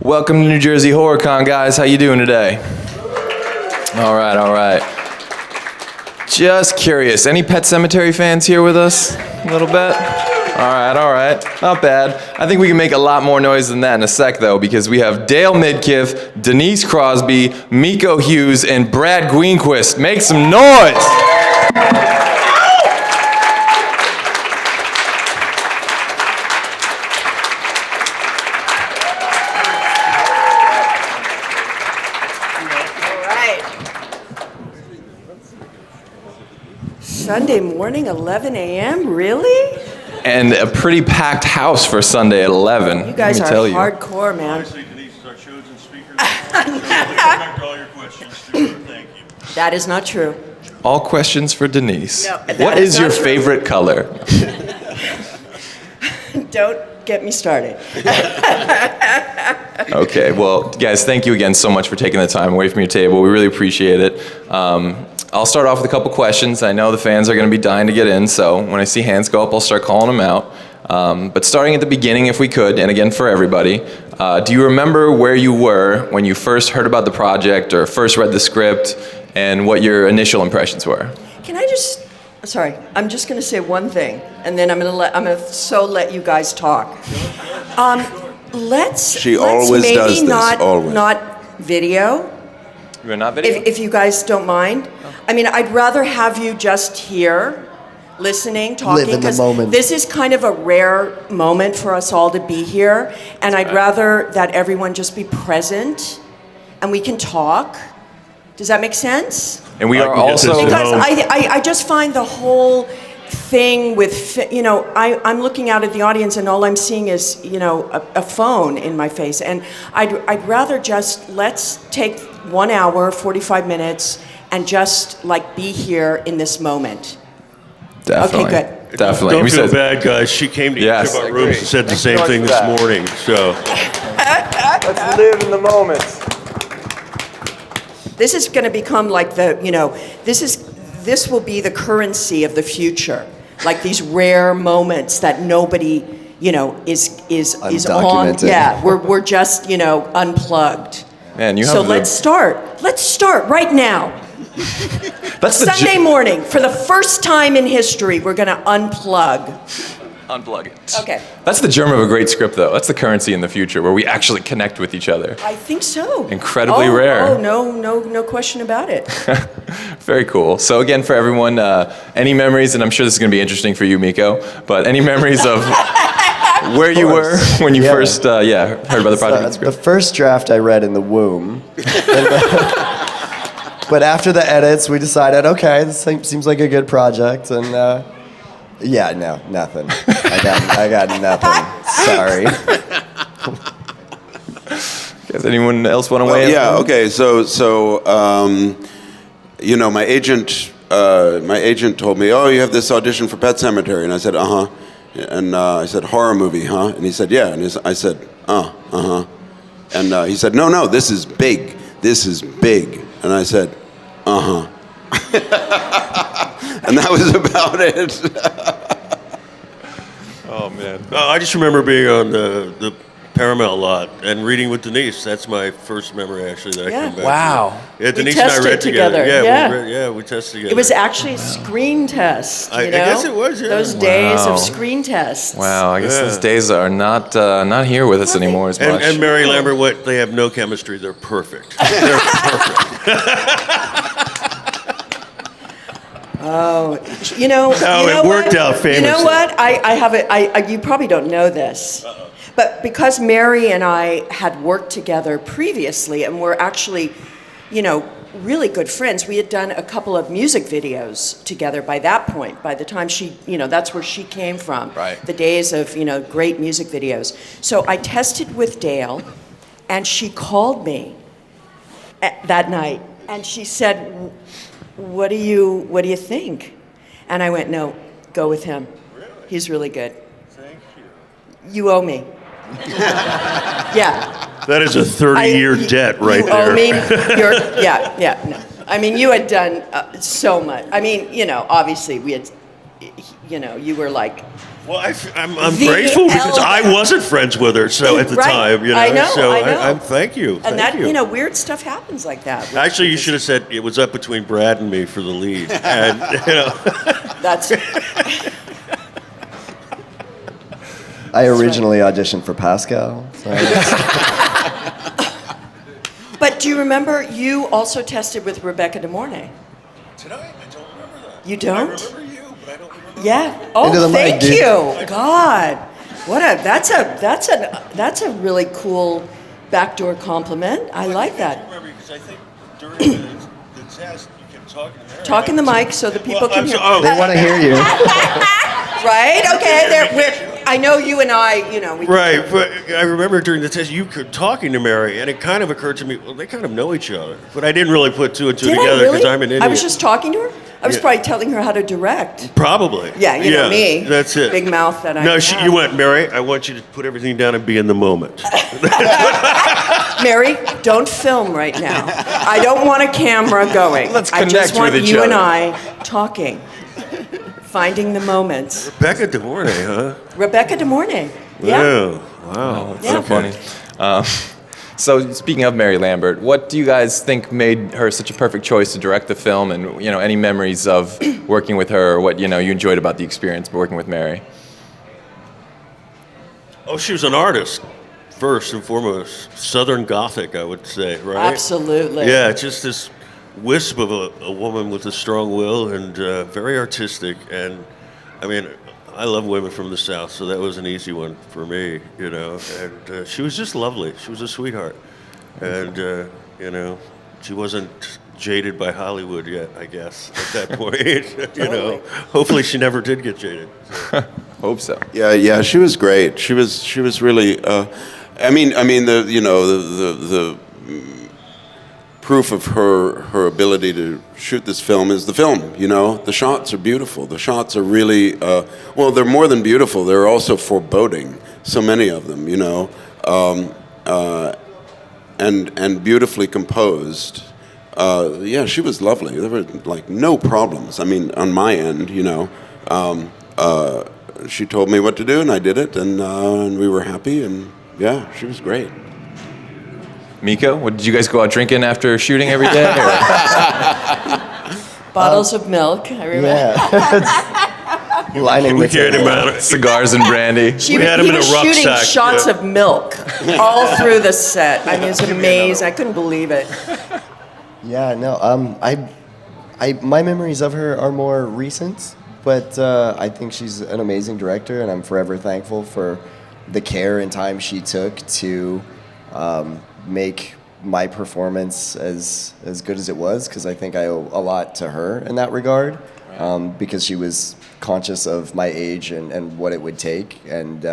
Welcome to New Jersey HorrorCon, guys. How you doing today? All right. Just curious, any Pet Sematary fans here with us? A little bit? All right. Not bad. I think we can make a lot more noise than that in a sec, though, because we have Dale Midkiff, Denise Crosby, Miko Hughes, and Brad Greenquist. Make some noise! Sunday morning, 11 a.m., really? And a pretty packed house for Sunday at 11. You guys are tell hardcore, man. Obviously, Denise is our chosen speaker. Direct all your questions to her. Thank you. That is not true. All questions for Denise. No, what is your not true. favorite color? Don't get me started. Okay, well, guys, thank you again so much for taking the time away from your table. We really appreciate it. I'll start off with a couple questions. I know the fans are going to be dying to get in, so when I see hands go up, I'll start calling them out. But starting at the beginning, if we could, and again for everybody, do you remember where you were when you first heard about the project or first read the script, and what your initial impressions were? Can I just, sorry, I'm just going to say one thing, and then I'm going to let you guys talk. Let's always maybe does this, not, always. not video. You're not video? If you guys don't mind. I mean, I'd rather have you just here, listening, talking. Live in the moment. This is kind of a rare moment for us all to be here, and I'd rather that everyone just be present, and we can talk. Does that make sense? And we are also... Because I just find the whole thing with, I'm looking out at the audience and all I'm seeing is, a phone in my face. And I'd rather just, let's take 1 hour, 45 minutes, and just be here in this moment. Definitely. Okay, good. Definitely. Don't feel bad, guys. She came to each of our rooms and said the same thing this morning. So Let's live in the moment. This is going to become this will be the currency of the future. Like these rare moments that nobody, is on. Undocumented. Yeah, we're just, unplugged. Man, So let's start. Let's start right now. That's the Sunday morning, for the first time in history, we're going to unplug. Unplug it. Okay. That's the germ of a great script, though. That's the currency in the future, where we actually connect with each other. I think so. Incredibly rare. Oh, no question about it. Very cool. So again, for everyone, any memories, and I'm sure this is going to be interesting for you, Miko, but any memories of where you were when you first heard about the project? The first draft I read in the womb. But after the edits, we decided, okay, this seems like a good project, and nothing. I got nothing. Sorry. Does anyone else want to weigh in? Yeah. Okay. So my agent told me, "Oh, you have this audition for Pet Sematary," and I said, "Uh huh." And I said, "Horror movie, huh?" And he said, "Yeah." And I said, "Uh-huh." And he said, "No, this is big. This is big." And I said, "Uh-huh." And that was about it. Oh, man. I just remember being on the Paramount lot and reading with Denise. That's my first memory, actually, that I came back Wow. to. Yeah, Denise tested and I read together. together. We tested together. It was actually a screen test. I guess it was, yeah. Those days Wow. of screen tests. Wow, I guess those days are not here with us anymore as much. And Mary Lambert, they have no chemistry. They're perfect. They're perfect. Oh, it worked out famously. You know what? I have you probably don't know this. But because Mary and I had worked together previously and we're actually, really good friends, we had done a couple of music videos together by that point. By the time she, that's where she came from. Right. The days of, great music videos. So I tested with Dale, and she called me that night, and she said, what do you think? And I went, no, go with him. Really? He's really good. Thank you. You owe me. Yeah. That is a 30-year debt right you there. Owe me. No. I mean, you had done so much. I mean, obviously we had you know, you were like, Well, I'm The grateful because I elder- wasn't friends with her, so at the Right. time, you know. I know, so I know. I'm thank you. and thank that, you. you know, weird stuff happens like that. Actually, you should have said it was up between Brad and me for the lead, and you know. That's I originally auditioned for Pascal. So But do you remember you also tested with Rebecca De Mornay? Did I? I don't remember that. You don't? I remember you, but I don't remember. Yeah. Into Oh, the mic, thank dude. you. God, that's a really cool backdoor compliment. I like I that. can't remember because I think during the test you kept talking to Mary. Talk in the mic so the people can hear. they want to hear you. Right? Okay. I know you and I. You know. We, Right, but I remember during the test you were talking to Mary, and it kind of occurred to me, well, they kind of know each other. But I didn't really put two and two Did I together really? because I'm an idiot. I was just talking to her. I was Yeah. probably telling her how to direct. Probably. Yeah, you know me. That's it. Big mouth that I No, have. you went, Mary, I want you to put everything down and be in the moment. Mary, don't film right now. I don't want a camera going. Let's I just connect want with each you and other. I talking, finding the moments. Becca De Mornay, huh? Rebecca De Mornay. Yeah. Wow. That's so funny. So speaking of Mary Lambert, what do you guys think made her such a perfect choice to direct the film? And you know, any memories of working with her, or what you enjoyed about the experience working with Mary? Oh, she was an artist, first and foremost. Southern Gothic, I would say, right? Absolutely. Yeah, just this wisp of a woman with a strong will and very artistic. And I mean, I love women from the South, so that was an easy one for me, you know. And she was just lovely. She was a sweetheart. And, you know, she wasn't jaded by Hollywood yet, I guess, at that point. You know, hopefully she never did get jaded. Hope so. Yeah, she was great. She was really. I mean, the proof of her ability to shoot this film is the film. You know, the shots are beautiful. The shots are really well. They're more than beautiful. They're also foreboding. So many of them, you know, and beautifully composed. Yeah, she was lovely. There were like no problems. I mean, on my end, you know. She told me what to do, and I did it, and we were happy, and yeah, she was great. Miko, what did you guys go out drinking after shooting every day? Or? Bottles of milk, I remember. Yeah. Lining We the carried him table. out. Cigars and brandy. We had him he in a was shooting rucksack, shots yeah. of milk all through the set. I mean, it's amazing. I couldn't believe it. Yeah, no. My memories of her are more recent, but I think she's an amazing director, and I'm forever thankful for the care and time she took to make my performance as good as it was, because I think I owe a lot to her in that regard, because she was conscious of my age and what it would take, and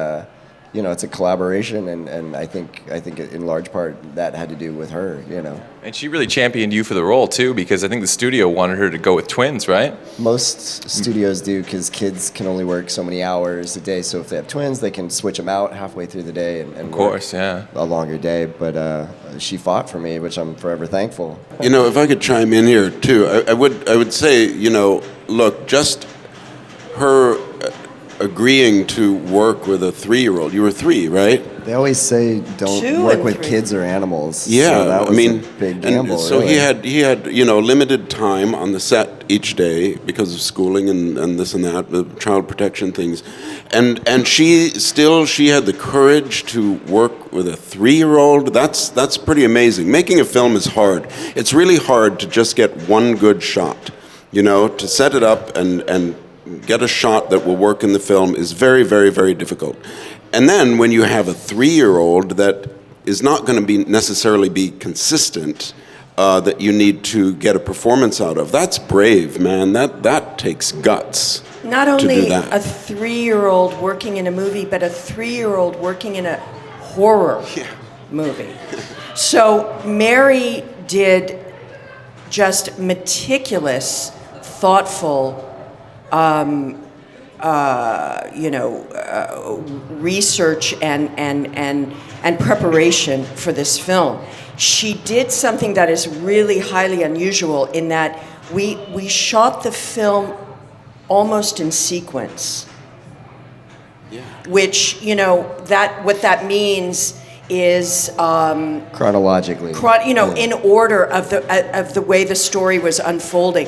you know, it's a collaboration, and I think in large part that had to do with her, you know. And she really championed you for the role too, because I think the studio wanted her to go with twins, right? Most studios do, because kids can only work so many hours a day. So if they have twins, they can switch them out halfway through the day and Of course, yeah. a longer day. But she fought for me, which I'm forever thankful. You know, if I could chime in here too, I would say, you know, look, just her agreeing to work with a 3-year-old. You were 3, right? They always say don't 2 work and with 3. kids or animals. Yeah, so that was I mean, a big gamble. and so really. he had you know, limited time on the set each day because of schooling and this and that, the child protection things, and she had the courage to work with a 3-year-old. That's pretty amazing. Making a film is hard. It's really hard to just get one good shot. You know, to set it up and get a shot that will work in the film is very, very, very difficult. And then when you have a 3-year-old that is not going to be necessarily be consistent, that you need to get a performance out of, that's brave, man. That takes guts. Not to do only that. a 3-year-old working in a movie, but a 3-year-old working in a horror movie. So Mary did just meticulous, thoughtful, research and preparation for this film. She did something that is really highly unusual in that we shot the film almost in sequence. Which, what that means is Chronologically. in order of the way the story was unfolding.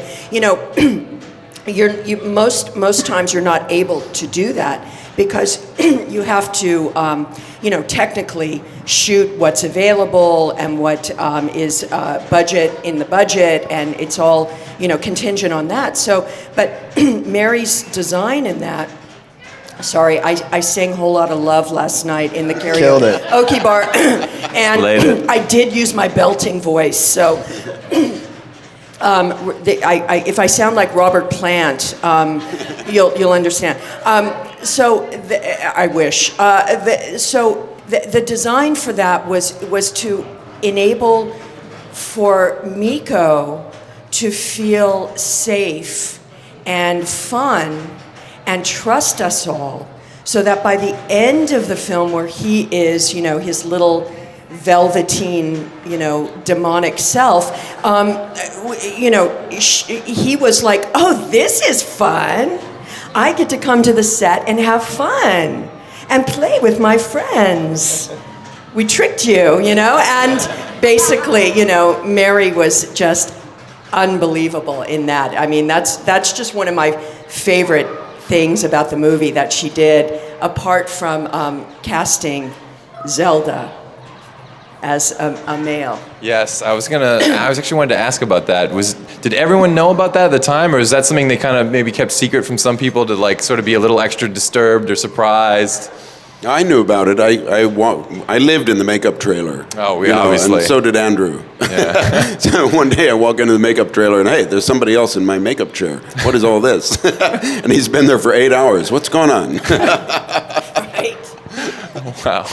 Most times you're not able to do that because you have to technically shoot what's available and what is budget in the budget, and it's all contingent on that. So, but Mary's design in that. Sorry, I sang a whole lot of love last night in the Killed it. karaoke bar, and I did use my belting voice. So, if I sound like Robert Plant, you'll understand. I wish. The design for that was to enable for Miko to feel safe and fun and trust us all, so that by the end of the film, where he is, his little velveteen, demonic self, he was like, oh, this is fun. I get to come to the set and have fun and play with my friends. We tricked you, and basically, Mary was just unbelievable in that. I mean, that's just one of my favorite things about the movie that she did, apart from casting Zelda as a male. Yes, I actually wanted to ask about that. Did everyone know about that at the time, or is that something they kind of maybe kept secret from some people to sort of be a little extra disturbed or surprised? I knew about it. I lived in the makeup trailer. Oh, yeah, obviously. And so did Andrew. Yeah. So one day I walk into the makeup trailer and, hey, there's somebody else in my makeup chair. What is all this? And he's been there for 8 hours. What's going on? Right. Wow,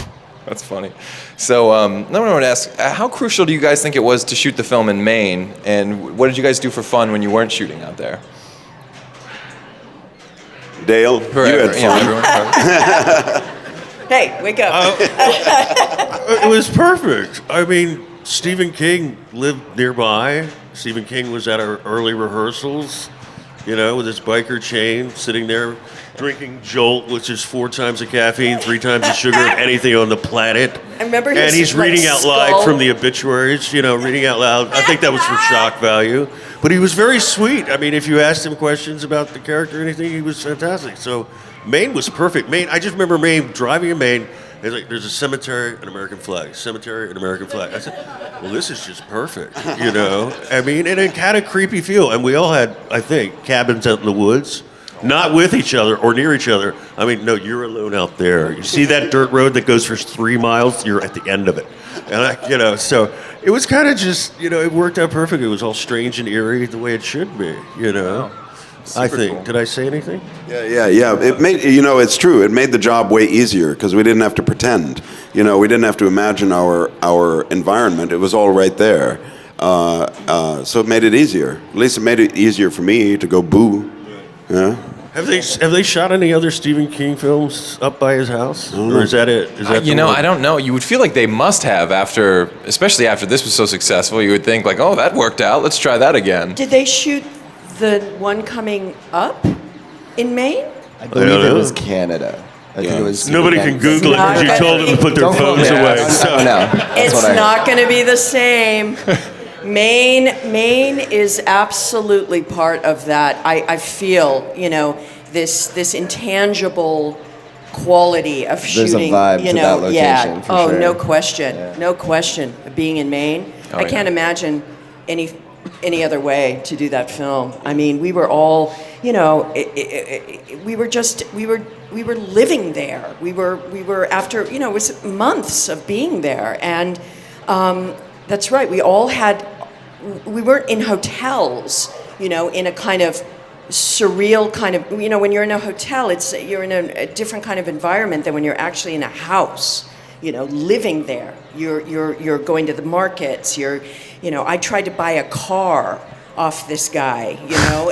that's funny. So then I want to ask, how crucial do you guys think it was to shoot the film in Maine? And what did you guys do for fun when you weren't shooting out there? Dale, you had fun. Hey, wake up. It was perfect. I mean, Stephen King lived nearby. Stephen King was at our early rehearsals, with his biker chain, sitting there drinking Jolt, which is 4 times the caffeine, 3 times the sugar of anything on the planet. I remember his, and he's reading out loud skull. from the obituaries, reading out loud. I think that was for shock value. But he was very sweet. I mean, if you asked him questions about the character or anything, he was fantastic. So Maine was perfect. Maine, I just remember driving in Maine. There's a cemetery, an American flag. Cemetery, an American flag. I said, well, this is just perfect, I mean, and it had a creepy feel. And we all had, I think, cabins out in the woods, not with each other or near each other. I mean, no, you're alone out there. You see that dirt road that goes for 3 miles? You're at the end of it. And, so it was kind of just, it worked out perfect. It was all strange and eerie the way it should be, Wow. I think. Cool. Did I say anything? Yeah. It made, it's true. It made the job way easier because we didn't have to pretend. We didn't have to imagine our environment. It was all right there. So it made it easier. At least it made it easier for me to go boo. Yeah. Have they shot any other Stephen King films up by his house? Or is that it? Is that I don't know. You would feel like they must have especially after this was so successful. You would think oh, that worked out. Let's try that again. Did they shoot the one coming up in Maine? I believe it was Canada. I think it was. Nobody can Google it because you told them to put their phones away. No, it's not going to be the same. Maine is absolutely part of that. I feel, this intangible quality of There's shooting. There's a vibe to that location, for sure. No question. Yeah. No question. Being in Maine, I can't imagine any other way to do that film. I mean, we were all, we were living there. We were after, it was months of being there. And that's right, we weren't in hotels, in a kind of surreal kind of, when you're in a hotel, you're in a different kind of environment than when you're actually in a house, living there. You're going to the markets, I tried to buy a car off this guy,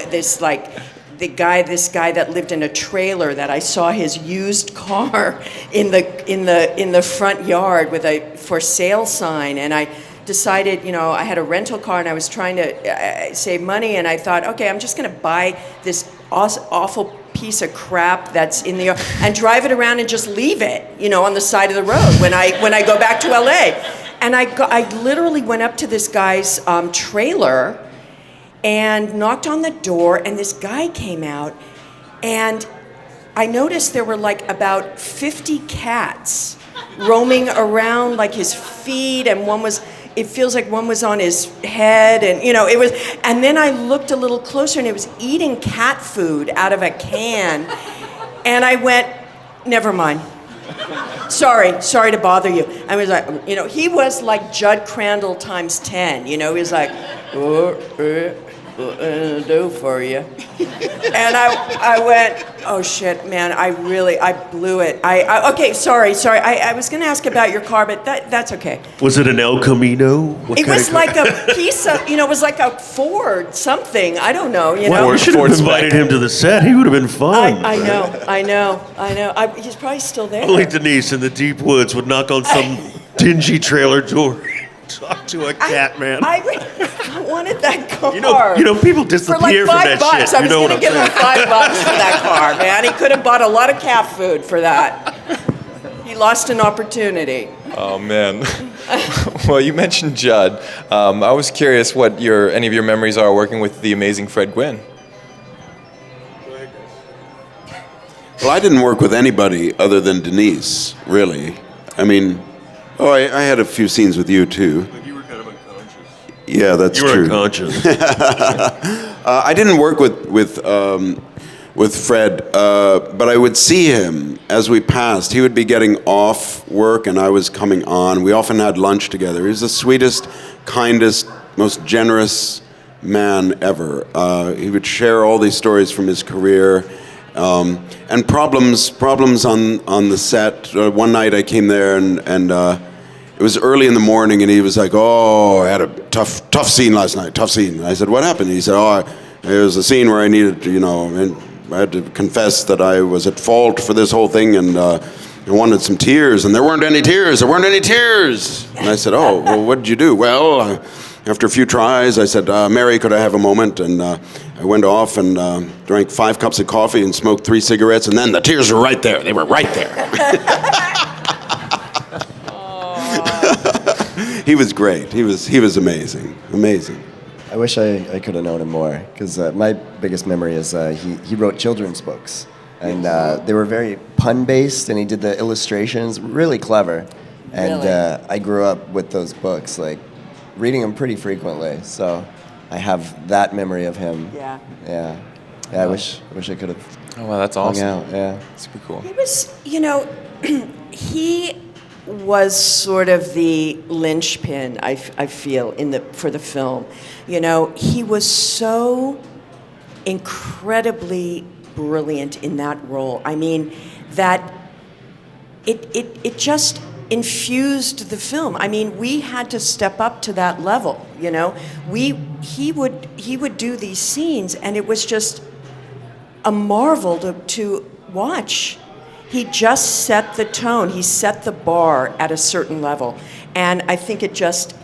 this guy that lived in a trailer that I saw his used car in the front yard with a for sale sign, and I decided, I had a rental car and I was trying to save money, and I thought, okay, I'm just going to buy this awful piece of crap that's in the yard, and drive it around and just leave it, on the side of the road when I go back to LA. And I literally went up to this guy's trailer and knocked on the door, and this guy came out, and I noticed there were like about 50 cats roaming around like his feet, and it feels like one was on his head, and it was, and then I looked a little closer and it was eating cat food out of a can, and I went, never mind. Sorry to bother you. I was like, he was like Judd Crandall times 10, he was like, do for you. And I went, oh shit, man, I blew it. Okay, sorry. I was gonna ask about your car, but that's okay. Was it an El Camino? It was like a piece of, it was like a Ford something. I don't know, Well, you should have invited him to the set. He would have been fun. I know. He's probably still there. Only Denise in the deep woods would knock on some dingy trailer door. Talk to a cat, man. I wanted that car. People disappear for like $5 from that shit. I was going to give him $5 for that car, man. He could have bought a lot of cat food for that. He lost an opportunity. Oh man. Well, you mentioned Judd. I was curious what any of your memories are working with the amazing Fred Gwynne. Well, I didn't work with anybody other than Denise, really. I mean, I had a few scenes with you too. But you were kind of unconscious. Yeah, that's true. You were unconscious. I didn't work with Fred, but I would see him as we passed. He would be getting off work, and I was coming on. We often had lunch together. He was the sweetest, kindest, most generous man ever. He would share all these stories from his career. And problems on the set. One night I came there and it was early in the morning, and he was like, "Oh, I had a tough scene last night. Tough scene." And I said, "What happened?" He said, "Oh, it was a scene where I needed, and I had to confess that I was at fault for this whole thing, and I wanted some tears, and there weren't any tears. And I said, "Oh, well, what did you do?" "Well, after a few tries, I said, Mary, could I have a moment?" And I went off and drank 5 cups of coffee and smoked 3 cigarettes, and then the tears were right there. They were right there. He was great. He was amazing. I wish I could have known him more, because my biggest memory is he wrote children's books, and they were very pun-based, and he did the illustrations, really clever. And Really? I grew up with those books, like reading them pretty frequently, so I have that memory of him. Yeah. I wish I could have Oh wow, that's hung awesome. out. Yeah. Super cool. He was, he was sort of the linchpin, I feel, for the film. He was so incredibly brilliant in that role. I mean, that it just infused the film. I mean, we had to step up to that level, He would do these scenes, and it was just a marvel to watch. He just set the tone. He set the bar at a certain level, and I think it just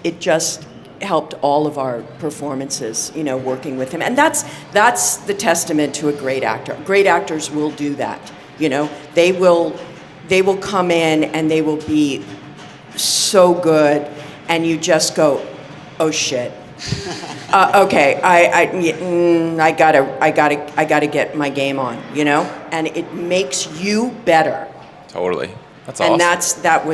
helped all of our performances, working with him. And that's the testament to a great actor. Great actors will do that. They will come in and they will be so good, and you just go, oh shit. Okay, I gotta get my game on, and it makes you better. Totally. That's awesome. And that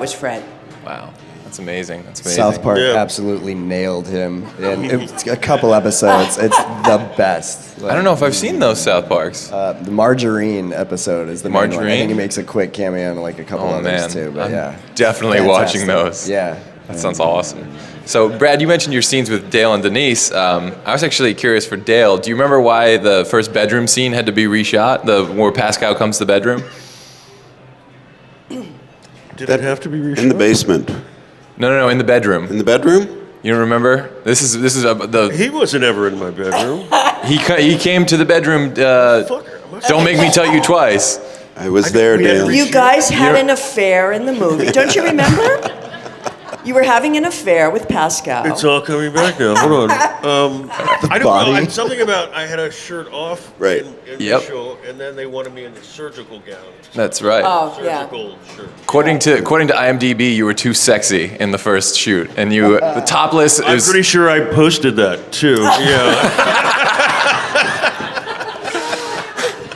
was Fred. Wow. That's amazing. South Park absolutely nailed him in a couple episodes. It's the best. I don't know if I've seen those South Parks. The Margarine episode is the main one. I Margarine? think he makes a quick cameo in like a couple others too. But I'm definitely watching those. Yeah. That sounds awesome. So, Brad, you mentioned your scenes with Dale and Denise. I was actually curious for Dale. Do you remember why the first bedroom scene had to be reshot? Where Pascal comes to the bedroom? Did it have to be reshot? In the basement. No, in the bedroom. In the bedroom? You don't remember? This is the. He wasn't ever in my bedroom. He came to the bedroom. Don't make me tell you twice. I was there, Dale. You guys had an affair in the movie. Don't you remember? You were having an affair with Pascal. It's all coming back now. Hold on. I don't body. know. Something about I had a shirt off Right. in Yep. the show, and then they wanted me in the surgical gown. That's right. Oh, yeah. Surgical shirt. According to IMDb, you were too sexy in the first shoot, and you the topless I'm is. pretty sure I posted that too. Yeah.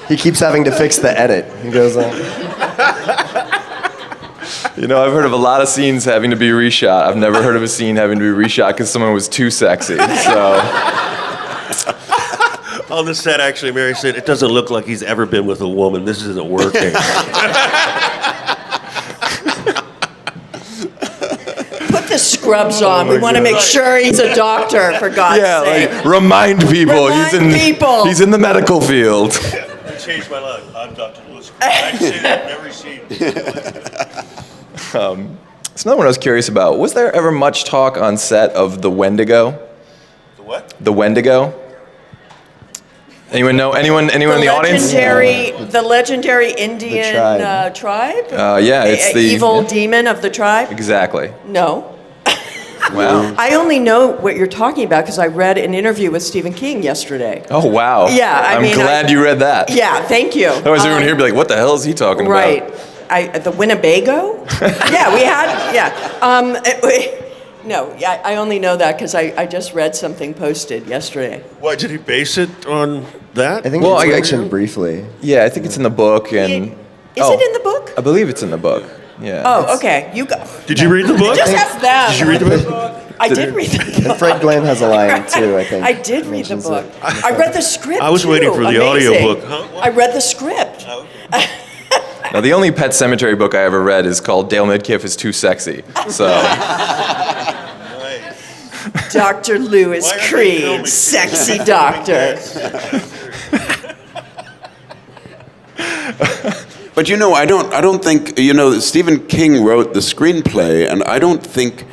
He keeps having to fix the edit. He goes on. You know, I've heard of a lot of scenes having to be reshot. I've never heard of a scene having to be reshot because someone was too sexy. So. On the set, actually, Mary said, "It doesn't look like he's ever been with a woman. This isn't working." Put the scrubs on. We want to make sure he's a doctor, for God's Yeah, sake. like remind people Remind people. he's in the medical field. It changed my life. I'm Dr. Lewis. I've seen it in every scene. It's another one I was curious about. Was there ever much talk on set of the Wendigo? The what? The Wendigo? Anyone know? Anyone in the audience? The legendary Indian tribe. tribe? Yeah, it's the evil demon of the tribe? Exactly. No. Wow. I only know what you're talking about because I read an interview with Stephen King yesterday. Oh wow. Yeah, I'm glad you read that. Yeah, thank you. Otherwise, everyone here would be like, "What the hell is he talking Right. about?" The Winnebago? Yeah, we had, no, yeah, I only know that because I just read something posted yesterday. Why did he base it on that? I think Well, it's I- mentioned briefly. Yeah, I think it's in the book, and Is it in the book? I believe it's in the book. Yeah. Oh, okay. You go. Did you read the book? Just ask them. Did you read the book? I did read the book. And Fred Glenn has a line too, I think. I did read the mentions book. it. I read the script. I was waiting too. for the Amazing. audiobook. Huh? What? I read the script. Now, the only Pet Sematary book I ever read is called Dale Midkiff is Too Sexy. So. Dr. Lewis Why aren't they Creed, filming? sexy doctor. But I don't think, Stephen King wrote the screenplay, and I don't think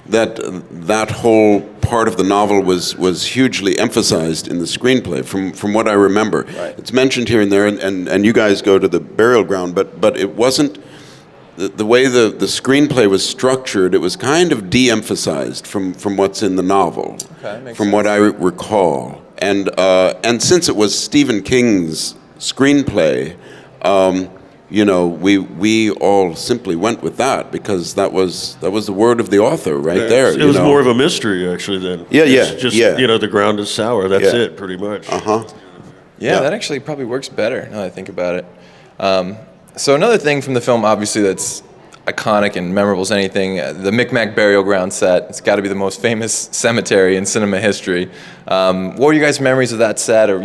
that whole part of the novel was hugely emphasized in the screenplay, from what I remember. Right. It's mentioned here and there, and you guys go to the burial ground, but it wasn't, the way the screenplay was structured, it was kind of de-emphasized from what's in the novel, Okay, from what I recall. And since it was Stephen King's screenplay, we all simply went with that because that was the word of the author right there. It was more of a mystery, actually, then. Yeah, It's just, yeah. the ground is sour. That's Yeah. it, pretty much. Uh-huh. Yeah, that actually probably works better now that I think about it. So another thing from the film, obviously, that's iconic and memorable as anything, the Micmac burial ground set. It's got to be the most famous cemetery in cinema history. What were your guys' memories of that set, or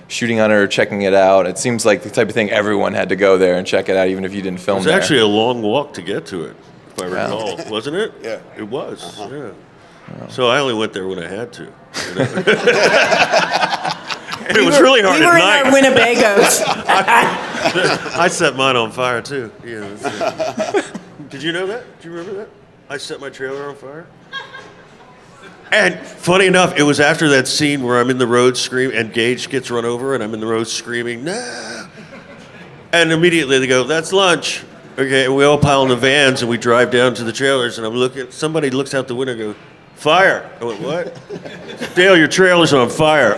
shooting on it or checking it out? It seems like the type of thing everyone had to go there and check it out, even if you didn't film It was there. actually a long walk to get to it, if I Yeah. recall. Wasn't it? Yeah. It was, yeah. So I only went there when I had to. And it was really hard We at were in night. our Winnebagos. I set mine on fire, too. Yeah, did you know that? Do you remember that? I set my trailer on fire. And funny enough, it was after that scene where I'm in the road screaming, and Gage gets run over, and I'm in the road screaming, "No!" And immediately they go, "That's lunch." Okay, and we all pile in the vans, and we drive down to the trailers, and I'm looking, somebody looks out the window and goes, "Fire!" I went, "What?" "Dale, your trailer's on fire."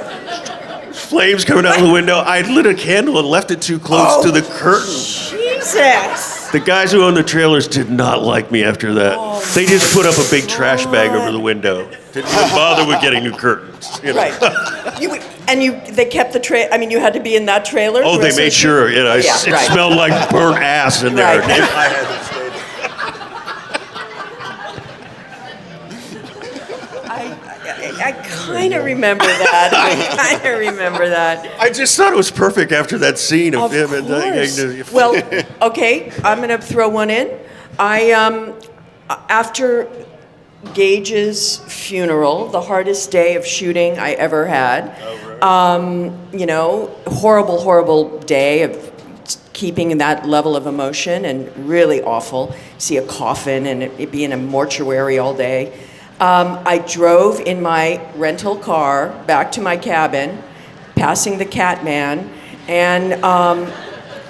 Flames coming out of the window. I lit a candle and left it too close to the curtain. Jesus. The guys who owned the trailers did not like me after that. They just put up a big trash bag over the window. Didn't even bother with getting new curtains. Right. They kept the trailer. I mean, you had to be in that trailer. Oh, the they rest of made the sure. shoot? It Yeah, right. smelled like burnt ass in there. Right. I had to stay there. I kind of remember that. I just thought it was perfect after that scene of him. Course. Well, okay, I'm going to throw one in. After Gage's funeral, the hardest day of shooting I ever had, horrible day of keeping that level of emotion, and really awful. See a coffin and it be in a mortuary all day. I drove in my rental car back to my cabin, passing the Catman, and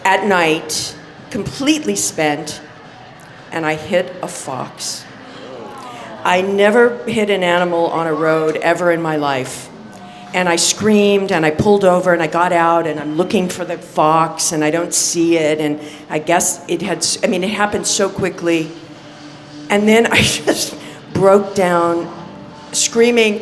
at night, completely spent, and I hit a fox. I never hit an animal on a road ever in my life. And I screamed and I pulled over and I got out and I'm looking for the fox and I don't see it. And I guess it happened so quickly. And then I just broke down screaming,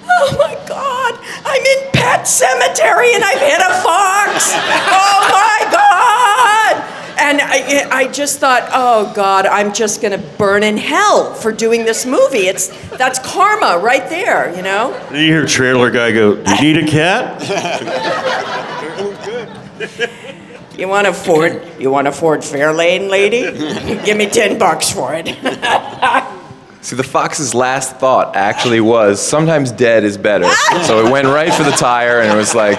"Oh my God, I'm in Pet Sematary and I've hit a fox! Oh my God!" And I just thought, oh God, I'm just gonna burn in hell for doing this movie. That's karma right there, you know? Then you hear a trailer guy go, "Do you need a cat?" You want a Ford Fairlane, lady? Give me $10 for it. See, the fox's last thought actually was, sometimes dead is better. So it went right for the tire, and it was like,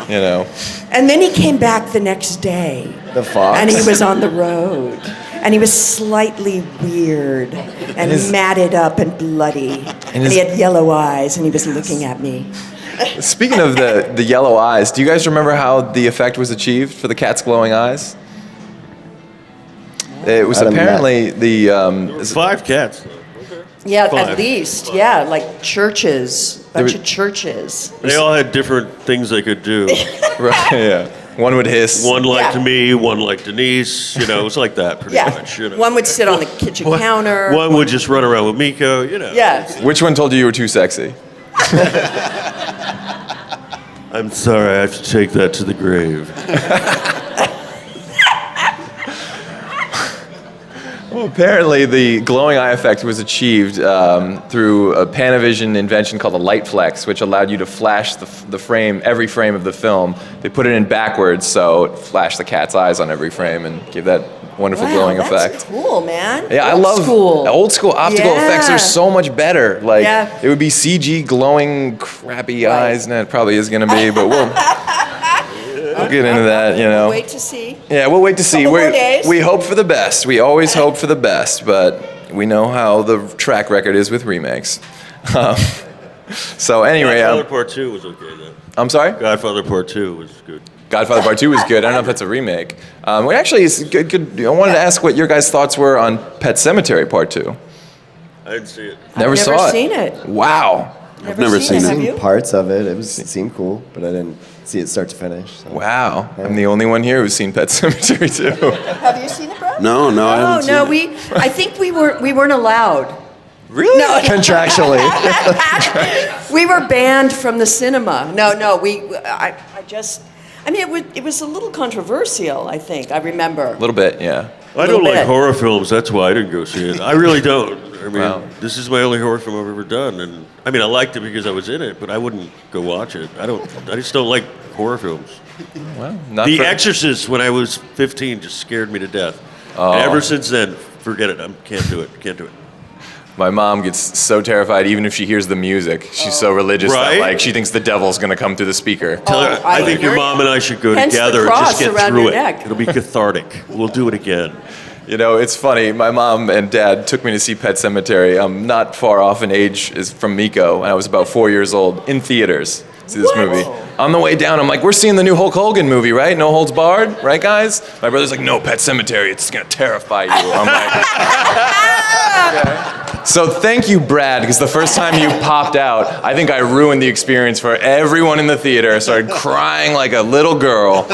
you know. And then he came back the next day. The fox? And he was on the road. And he was slightly weird and matted up and bloody. And he had yellow eyes and he was looking at me. Speaking of the yellow eyes, do you guys remember how the effect was achieved for the cat's glowing eyes? It was apparently the... 5 cats. Yeah, 5. at least. Yeah, like churches. Bunch of churches. They all had different things they could do. Right, yeah. One would hiss. One liked Yeah. me, one liked Denise. You know, it was like that pretty Yeah. much. You know. One would sit on the kitchen counter. One would just run around with Miko. You know. Yeah. Which one told you were too sexy? I'm sorry, I have to take that to the grave. Well, apparently the glowing eye effect was achieved through a Panavision invention called a light flex, which allowed you to flash the frame, every frame of the film. They put it in backwards, so it flashed the cat's eyes on every frame and gave that wonderful glowing that's effect. Cool, man. Yeah, I Old love school. old school optical effects. Yeah. Are so much better. Like Yeah. it would be CG glowing crappy eyes, and it probably is going to be, but we'll get into that. You know. Wait to see. Yeah, we'll wait to see. Couple more days. We hope for the best. We always hope for the best, but we know how the track record is with remakes. So anyway, Godfather Part 2 was okay, though. I'm sorry? Godfather Part 2 was good. Godfather Part 2 was good. I don't know if that's a remake. Well, actually, it's good. I wanted to ask what your guys' thoughts were on Pet Sematary Part 2. I didn't see it. Never I've saw never it. seen it. Wow. I've never seen Have it. you? Parts of it. It seemed cool, but I didn't see it start to finish. So. Wow. I'm the only one here who's seen Pet Sematary 2. Have you seen it, bro? No, I haven't seen it. I think we weren't allowed. Really? No, Contractually. we were banned from the cinema. It was a little controversial, I think. I remember. A little bit, yeah. I don't Little like bit. horror films. That's why I didn't go see it. I really don't. I mean, Wow. this is my only horror film I've ever done, and I mean, I liked it because I was in it, but I wouldn't go watch it. I just don't like horror films. Well, not The for- Exorcist, when I was 15, just scared me to death. Oh. And ever since then, forget it. I can't do it. Can't do it. My mom gets so terrified even if she hears the music. She's so religious that Right? like she thinks the devil's gonna come through the speaker. Tell her, I think your hear mom you. and I should go Hence the together and just cross get around through your it. neck. It'll be cathartic. We'll do it again. You know, it's funny. My mom and dad took me to see Pet Sematary. I'm not far off in age is from Miko, and I was about 4 years old in theaters. See this What? movie. On the way down, I'm like, we're seeing the new Hulk Hogan movie, right? No Holds Barred, right, guys? My brother's like, no, Pet Sematary. It's gonna terrify you. I'm like, okay. So thank you, Brad, because the first time you popped out, I think I ruined the experience for everyone in the theater. I started crying like a little girl.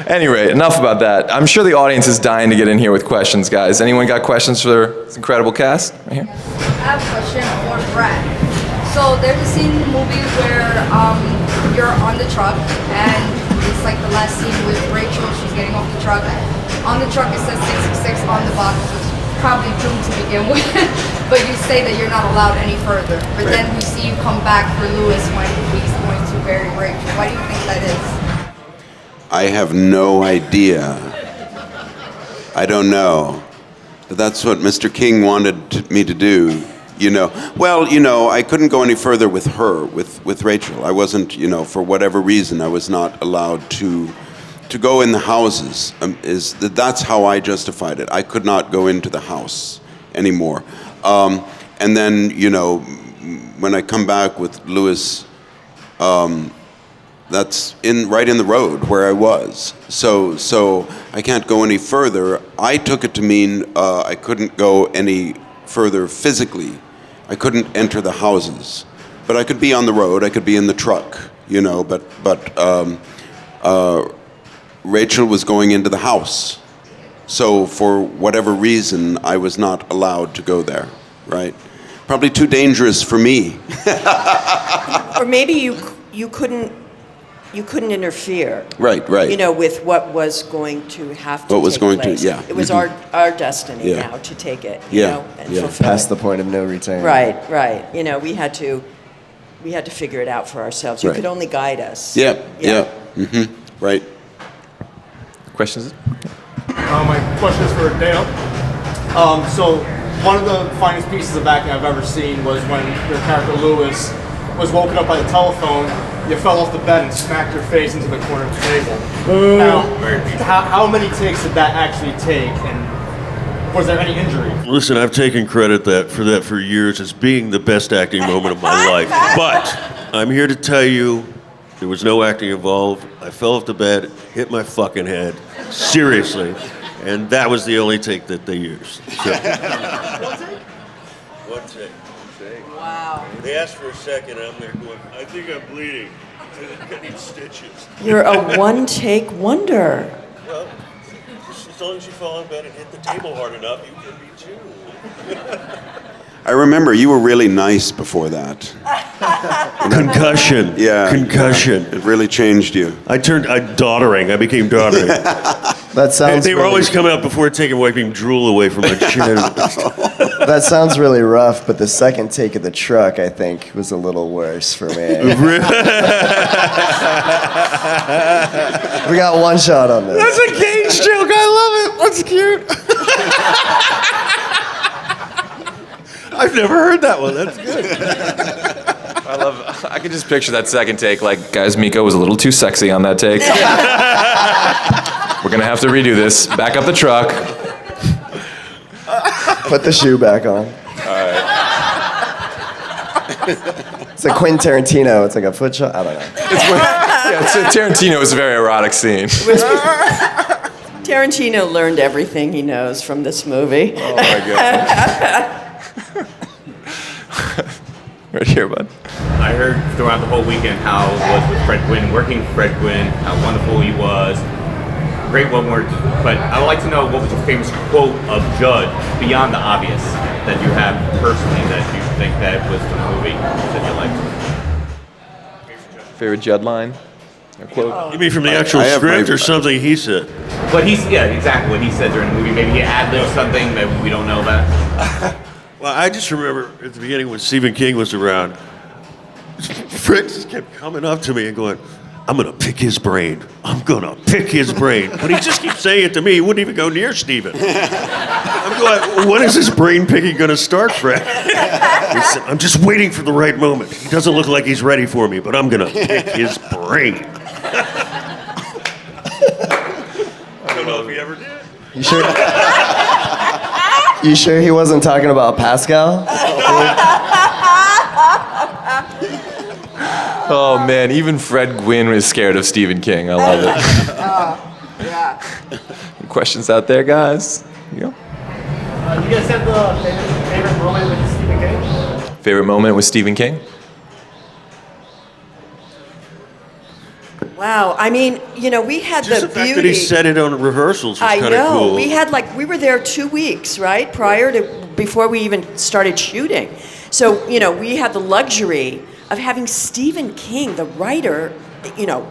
Anyway, enough about that. I'm sure the audience is dying to get in here with questions, guys. Anyone got questions for this incredible cast? Right here. I have a question for Brad. So there's a scene in the movie where you're on the truck and it's like the last scene with Rachel. She's getting off the truck. On the truck it says 666 on the box. So it's probably doomed to begin with. But you say that you're not allowed any further. But then we see you come back for Lewis when he's going to bury Rachel. Why do you think that is? I have no idea. I don't know. But that's what Mr. King wanted me to do, you know. Well, you know, I couldn't go any further with her, with Rachel. I wasn't, you know, for whatever reason, I was not allowed to go in the houses. That's how I justified it. I could not go into the house anymore. And then, you know, when I come back with Lewis, that's right in the road where I was. So I can't go any further. I took it to mean I couldn't go any further physically. I couldn't enter the houses, but I could be on the road. I could be in the truck, you know. But Rachel was going into the house, so for whatever reason, I was not allowed to go there. Right? Probably too dangerous for me. Or maybe you couldn't interfere. Right. You know, with what was going to have to What was take going to- place. yeah. It was our destiny Yeah. now to take it, Yeah. you know, and Yeah. fulfill Past it. the point of no return. Right. You know, we had to figure it out for ourselves. You Right. could only guide us. Yeah. Right. Questions? My question is for Dale. So one of the finest pieces of acting I've ever seen was when your character Lewis was woken up by the telephone. You fell off the bed and smacked your face into the corner of the table. Now, how many takes did that actually take, and was there any injury? Listen, I've taken credit for that for years as being the best acting moment of my life. But I'm here to tell you, there was no acting involved. I fell off the bed, hit my fucking head, seriously, and that was the only take that they used. So. One take. Wow. They asked for a second, and I'm there going, I think I'm bleeding. I think I need stitches. You're a one-take wonder. Well, as long as you fall in bed and hit the table hard enough, you can be too. I remember you were really nice before that. Concussion. Yeah. Concussion. It really changed you. I doddering. I became doddering. That sounds. They were really, always coming out before taking wiping drool away from my chin. That sounds really rough, but the second take of the truck, I think, was a little worse for me. We got one shot on this. That's a Cage joke. I love it. That's cute. I've never heard that one. That's good. I can just picture that second take, like, guys, Miko was a little too sexy on that take. We're gonna have to redo this. Back up the truck. Put the shoe back on. It's like Quentin Tarantino. It's like a foot shot. I don't know. Yeah, so Tarantino is a very erotic scene. Tarantino learned everything he knows from this movie. Oh my god. Right here, bud. I heard throughout the whole weekend how it was with Fred Gwynn, working with Fred Gwynn, how wonderful he was. Great one word, but I would like to know what was your famous quote of Judd, beyond the obvious, that you have personally that you think that was from the movie that you liked? Favorite Judd line? Or quote? You mean from the actual I have script my- or something he said? But exactly what he said during the movie. Maybe he ad-libbed something that we don't know about. Well, I just remember at the beginning when Stephen King was around, Fred just kept coming up to me and going, I'm going to pick his brain. I'm going to pick his brain. But he just keeps saying it to me. He wouldn't even go near Stephen. I'm going, when is this brain picking going to start, Fred? He said, I'm just waiting for the right moment. He doesn't look like he's ready for me, but I'm going to pick his brain. I don't know if he ever did. You sure? You sure he wasn't talking about Pascal? Oh man, even Fred Gwynn was scared of Stephen King. I love it. Yeah. Any questions out there, guys? You go. You guys have the favorite moment with Stephen King? Favorite moment with Stephen King? Wow. I mean, you know, we had Just the the fact beauty. that he said it on rehearsals was I kind of know. cool. We were there 2 weeks, right? Before we even started shooting. So, you know, we had the luxury of having Stephen King, the writer, you know,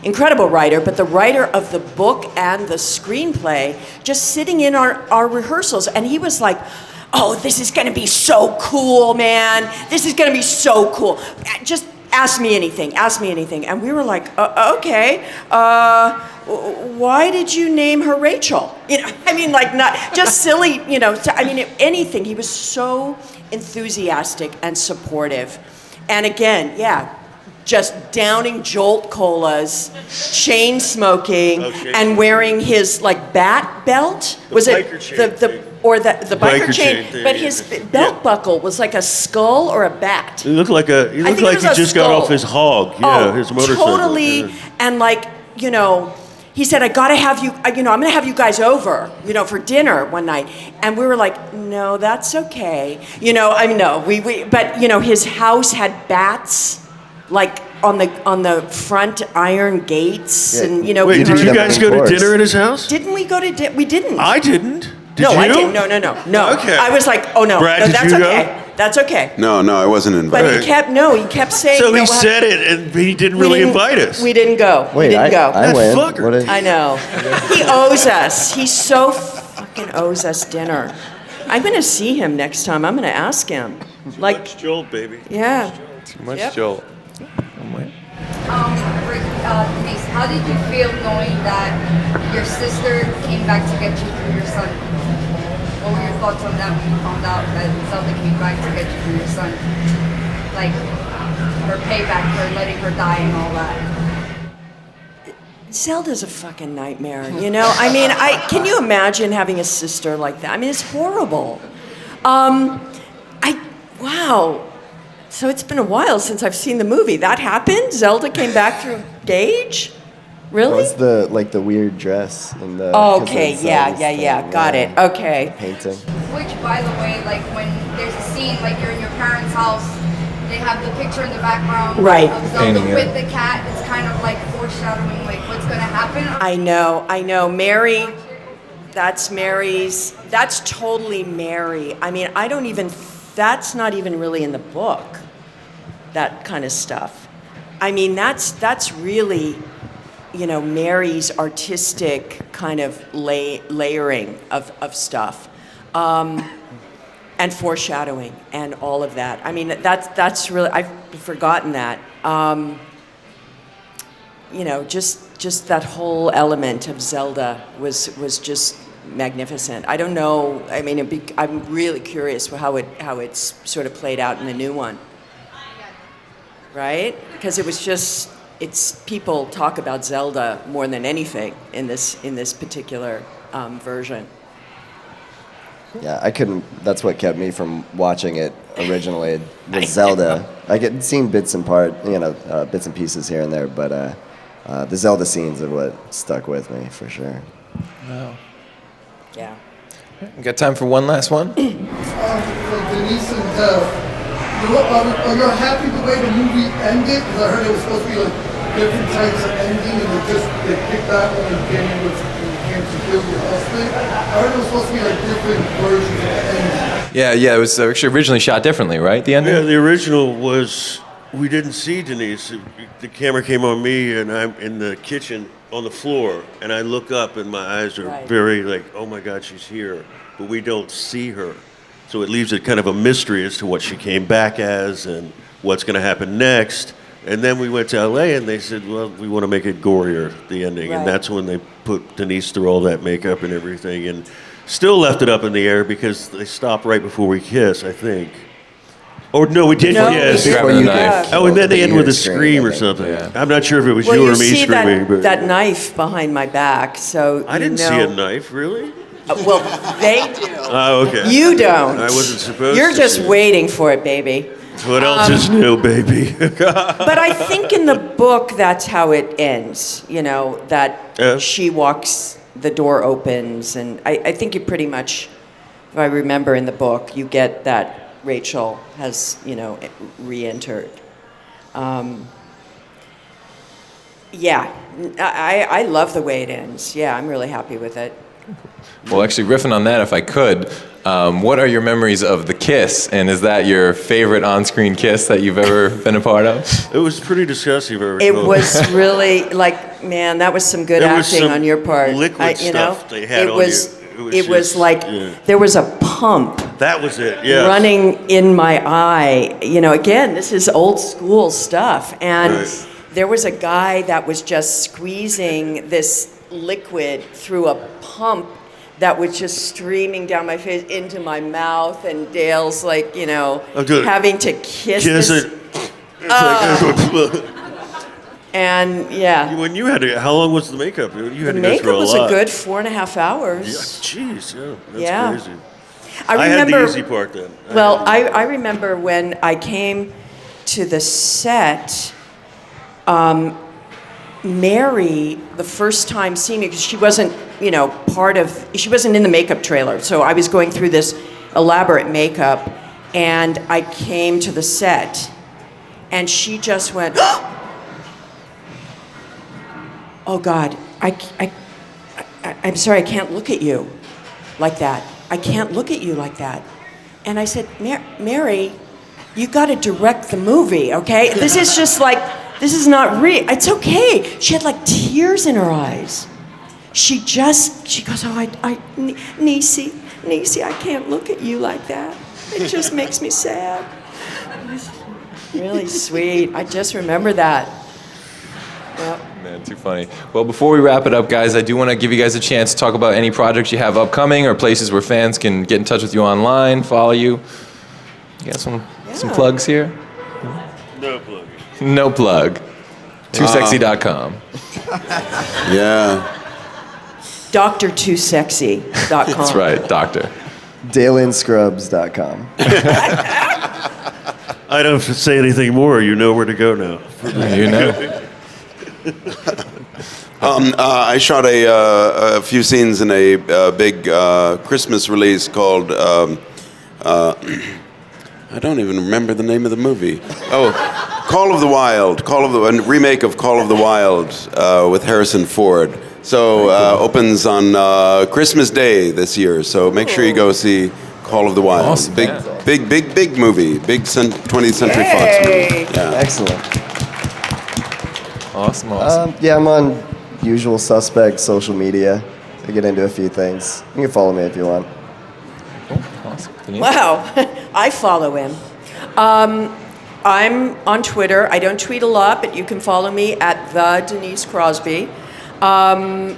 incredible writer, but the writer of the book and the screenplay, just sitting in our rehearsals. And he was like, oh, this is going to be so cool, man. This is going to be so cool. Just ask me anything. And we were like, okay. Why did you name her Rachel? You know, I mean, like, not just silly, you know, I mean, anything. He was so enthusiastic and supportive. And again, yeah, just downing Jolt Colas, chain smoking, and wearing his, like, bat belt. Was it biker chain thing. or the biker Biker chain, chain thing, but yeah. his belt buckle was like a skull or a bat. He looked like he think it was a just got skull. off his hog. Yeah, his motorcycle. Totally, yeah. and like, he said, I gotta have you, I'm gonna have you guys over, for dinner one night. And we were like, no, that's okay. But his house had bats, like on the front iron gates, Yeah. and Wait, You did did you that guys in go to course. dinner at his house? Didn't we go to dinner? We didn't. I didn't. Did no, you? I didn't. No. Okay. I was like, oh no, Brad, no, did that's you go? okay. That's okay. No, I wasn't But invited. he kept saying. So he no, said it, and he didn't we really didn't- invite us. We didn't go. Wait, we didn't go. I That went. fucker. What I know. He owes us. He so fucking owes us dinner. I'm gonna see him next time. I'm gonna ask him. Like, Much Joel, baby. yeah. Too much, Yep. Joel. Denise, how did you feel knowing that your sister came back to get you for your son? What were your thoughts on that when you found out that Zelda came back to get you for your son? Like, her payback for letting her die and all that. Zelda's a fucking nightmare. I mean, can you imagine having a sister like that? I mean, it's horrible. Wow. So it's been a while since I've seen the movie. That happened? Zelda came back through Gage? Really? was the weird dress and the? Oh, okay, 'cause yeah, it's yeah, Zelda's yeah. thing, Got it. Okay. Painting. Which, by the way, like when there's a scene, like you're in your parents' house, they have the picture in the background Right. of Zelda Painting it. with the cat. It's kind of like foreshadowing like what's gonna happen. I know. Mary, that's Mary's, that's totally Mary. I mean, that's not even really in the book, that kind of stuff. I mean, that's really, Mary's artistic kind of layering of stuff. And foreshadowing and all of that. I mean, that's really, I've forgotten that. Just that whole element of Zelda was just magnificent. I don't know. I mean, I'm really curious how it's sort of played out in the new one, right? Because it's people talk about Zelda more than anything in this particular version. Yeah, I couldn't. That's what kept me from watching it originally. Was Zelda. I get seen bits and bits and pieces here and there, but the Zelda scenes are what stuck with me for sure. Wow. Yeah. We got time for one last one? For Denise and are you happy the way the movie ended? Because I heard it was supposed to be like different types of ending, and they picked that one and came with came to kill your husband. I heard it was supposed to be like different versions of the ending. Yeah, it was actually originally shot differently, right? The ending? Yeah, the original was we didn't see Denise. The camera came on me, and I'm in the kitchen on the floor, and I look up, and my eyes are Right. very like, oh my God, she's here, but we don't see her. So it leaves it kind of a mystery as to what she came back as and what's going to happen next. And then we went to LA, and they said, well, we want to make it gorier, the ending. Right. And that's when they put Denise through all that makeup and everything, and still left it up in the air because they stopped right before we kiss, I think. Or no, we did No, kiss. we Grabbing the knife. Oh, and then they end with a Ear scream or I think. something. Yeah. I'm not sure if it was Well, you you or me see screaming, but that knife behind my back, so I didn't see a knife, really. Well, they do. Oh, okay. You don't. I wasn't supposed You're to just see it. waiting for it, baby. What else is new, baby? But I think in the book that's how it ends. That Yeah. she walks, the door opens, and I think you pretty much, if I remember in the book, you get that Rachel has re-entered. Yeah, I love the way it ends. Yeah, I'm really happy with it. Well, actually, riffing on that, if I could, what are your memories of the kiss? And is that your favorite on-screen kiss that you've ever been a part of? It was pretty disgusting, if I It recall. was really like, man, that was some good There was acting some on your part. liquid stuff they had it on was, you. It was just- like yeah. there was a pump That was it, yeah. running in my eye. Again, this is old school stuff, and Right. there was a guy that was just squeezing this liquid through a pump that was just streaming down my face into my mouth, and Dale's like, I'm doing it. having to kiss Kiss this, it. It's like, and yeah. when you had to, how long was the makeup? You had The to go through makeup was a lot. a good 4.5 Yeah, hours. jeez, yeah, that's Yeah. crazy. I had the easy part then. Well, I remember when I came to the set, Mary, the first time seeing me, because she wasn't, she wasn't in the makeup trailer. So I was going through this elaborate makeup, and I came to the set, and she just went, oh God, I'm sorry, I can't look at you like that. I can't look at you like that. And I said, Mary, you got to direct the movie, okay? This is just like, this is not real. It's okay. She had like tears in her eyes. She goes, oh, Niecy, I can't look at you like that. It just makes me sad. Really sweet. I just remember that. Yep. Man, too funny. Well, before we wrap it up, guys, I do want to give you guys a chance to talk about any projects you have upcoming or places where fans can get in touch with you online, follow you. You got some plugs here? No plug. No plug. TooSexy.com. Yeah. Dr.TooSexy.com. That's right, doctor. DalenScrubs.com. I don't have to say anything more. You know where to go now. You know. I shot a few scenes in a big Christmas release called, I don't even remember the name of the movie. Oh, Call of the Wild. A remake of Call of the Wild with Harrison Ford. So opens on Christmas Day this year. So make sure you go see Call of the Wild. Awesome, big movie. Big 20th Century Fox movie. Yeah. Excellent. Awesome. Yeah, I'm on usual suspects social media. I get into a few things. You can follow me if you want. Awesome. Denise? Wow, I follow him. I'm on Twitter. I don't tweet a lot, but you can follow me at the Denise Crosby. And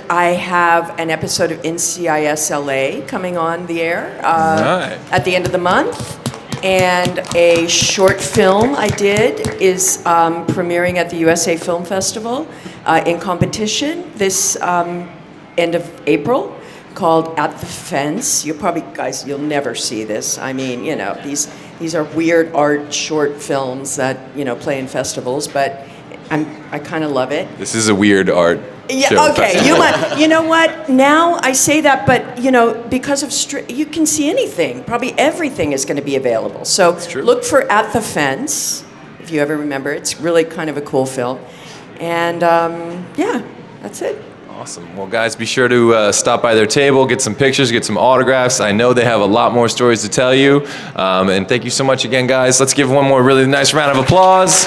I have an episode of NCIS LA coming on the air at the end of the month. And a short film I did is premiering at the USA Film Festival in competition this end of April, called At the Fence. You'll never see this. I mean, these are weird art short films that, play in festivals, but I kind of love it. This is a weird art show Okay. festival. You know what? Now I say that, but because of you can see anything. Probably everything is going to be available. So look for At the Fence, if you ever remember. It's really kind of a cool film. And that's it. Awesome. Well, guys, be sure to stop by their table, get some pictures, get some autographs. I know they have a lot more stories to tell you. And thank you so much again, guys. Let's give one more really nice round of applause.